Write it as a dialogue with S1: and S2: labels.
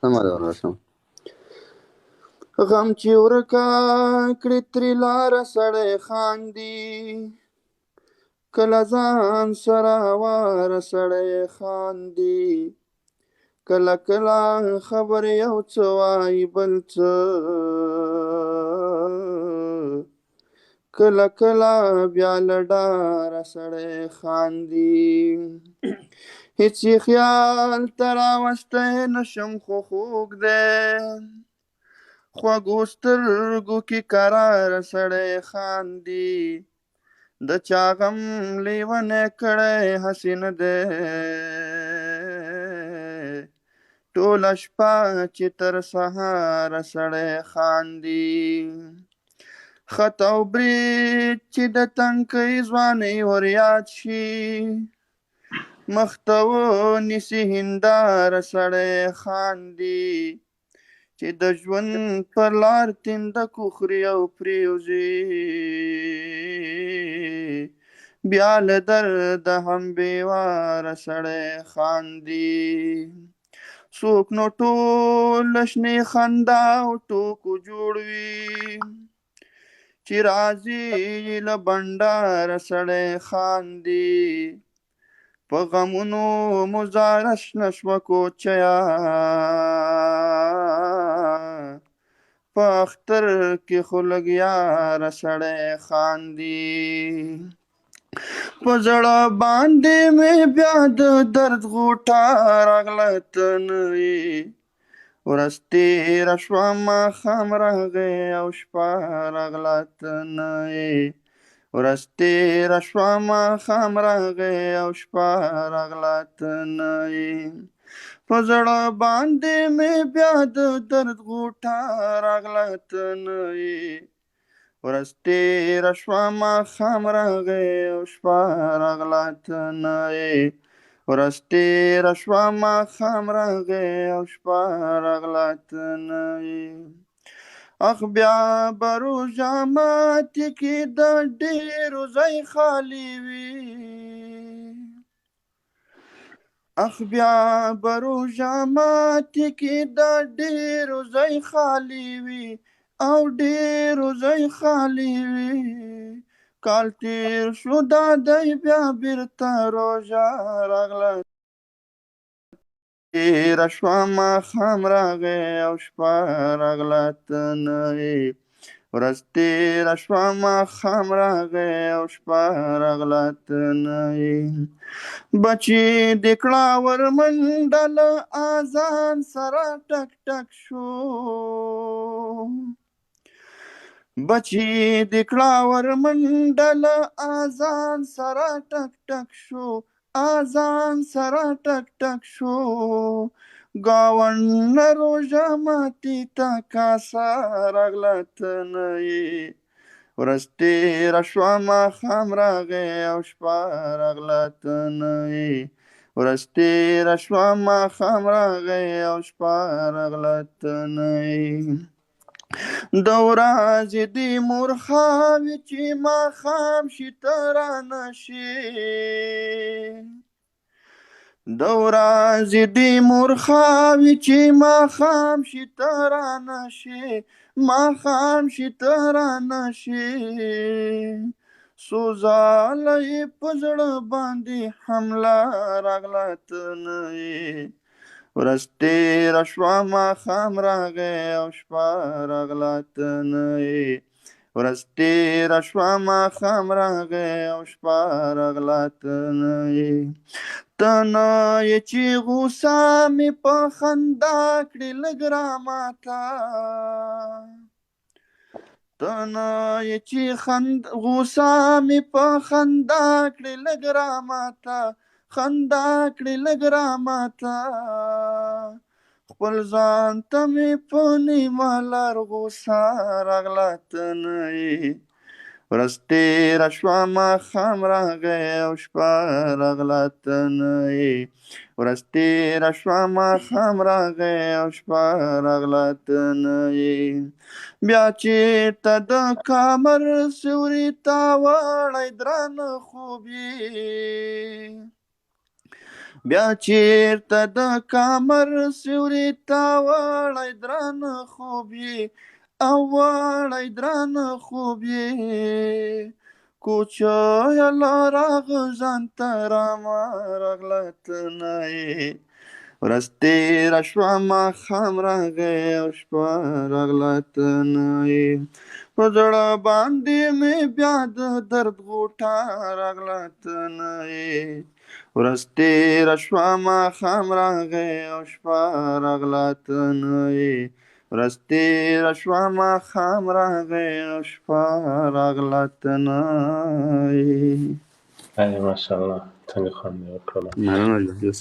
S1: سمه ده ورسم. غم چې ورکا کړي ترې لاره سړی خاندي، کله ځان سره واره سړی خاندي، کله کله خبر یو څه وایي بل څه، کله کله بیا له ډاره سړی خاندي. هېڅ یې خیال ته راوستی نشم خو خوږ دی، خوږو سترګو کې کراره سړی خاندي، د چا غم لیونی کړی هسې نه دی، ټوله شپه چې تر سهاره سړی خاندي. خط او برید چې د تنکۍ ځوانۍ ور یاد شي، مخ ته ونیسي هنداره سړی خاندي، چې د ژوند پر لار تندکو خوري او پرېوځي، بیا له درده هم بېواره سړی خاندي. څوک نو ټول له شنې خندا او ټوکو جوړ وي، چې راځي له بنډاره سړی خاندي، په غمونو مو زاره شنه شوه کوچیه، په اختر کې خو لږ یاره سړی خاندي. په زړه باندې مې بیا د درد غوټه راغله ته نه یې، ورځ تېره شوه ماښام راغی او شپه راغله ته نه یې، ورځ تېره شوه ماښام راغی او شپه راغله ته نه یې، په زړه باندې مې بیا د درد غوټه راغله ته نه یې، ورځ تېره شوه ماښام راغی او شپه راغله ته نه یې، ورځ تېره شوه ماښام راغی او شپه راغله ته نه یې. اخ بیا به روژه ماتي کې د ډېرو ځای خالي وي، اخ بیا به روژه ماتي کې د ډېرو ځای خالي وي، او ډېرو ځای خالي وي، کال تېر شو دا دی بیا بېرته روژه راغله، تېره شوه ماښام راغی او شپه راغله ته نه یې، ورځ تېره شوه ماښام راغی او شپه راغله ته نه یې، بچي دې کړه ور منډه له اذان سره ټک ټک شو، بچي دې کړه ور منډه له اذان سره ټک ټک شو، اذان سره ټک ټک شو، ګاونډ روژه ماتي ته کاسه راغله ته نه یې، ورځ تېره شوه ماښام راغی او شپه راغله ته نه یې، ورځ تېره شوه ماښام راغی او شپه راغله ته نه یې، د ورځې دې مور خاوې چې ماښام شي ته رانه شې، د ورځې دې مور خاوې چې ماښام شي ته رانه شې، ماښام شي ته رانه شې، څو ځله یې په زړه باندې حمله راغله ته نه یې، ورځ تېره شوه ماښام راغی او شپه راغله ته نه یې، ورځ تېره شوه ماښام راغی او شپه راغله ته نه یې، ته نه یې چې غوسه مې په خندا کړې لږ راماته، ته نه یې چې غوسه مې په خندا کړې لږ راماته، خندا کړې لږ راماته، خپل ځان ته مې په نیمه لار غوسه راغله ته نه یې، ورځ تېره شوه ماښام راغی او شپه راغله ته نه یې، ورځ تېره شوه ماښام راغی او شپه راغله ته نه یې، بیا چېرته د کامر سیوري ته وړی درانه خوب یې، بیا چیرته د کامر سیوري ته وړی درانه خوب یې او وړی درانه خوب یې کوچیه راغه ځان ته رامه راغله ته نه یې ورځ تېره شوه ماښام راغی او شپه راغله ته نه یې په زړه باندې مې بیا د درد غوټه راغله ته نه یې ورځ تېره شوه ماښام راغی او شپه راغله ته نه یې ورځ تېره شوه ماښام راغی او شپه راغله ته نه یې
S2: ماشاءالله څنګه خوند یې وکړله.
S1: مننه جان.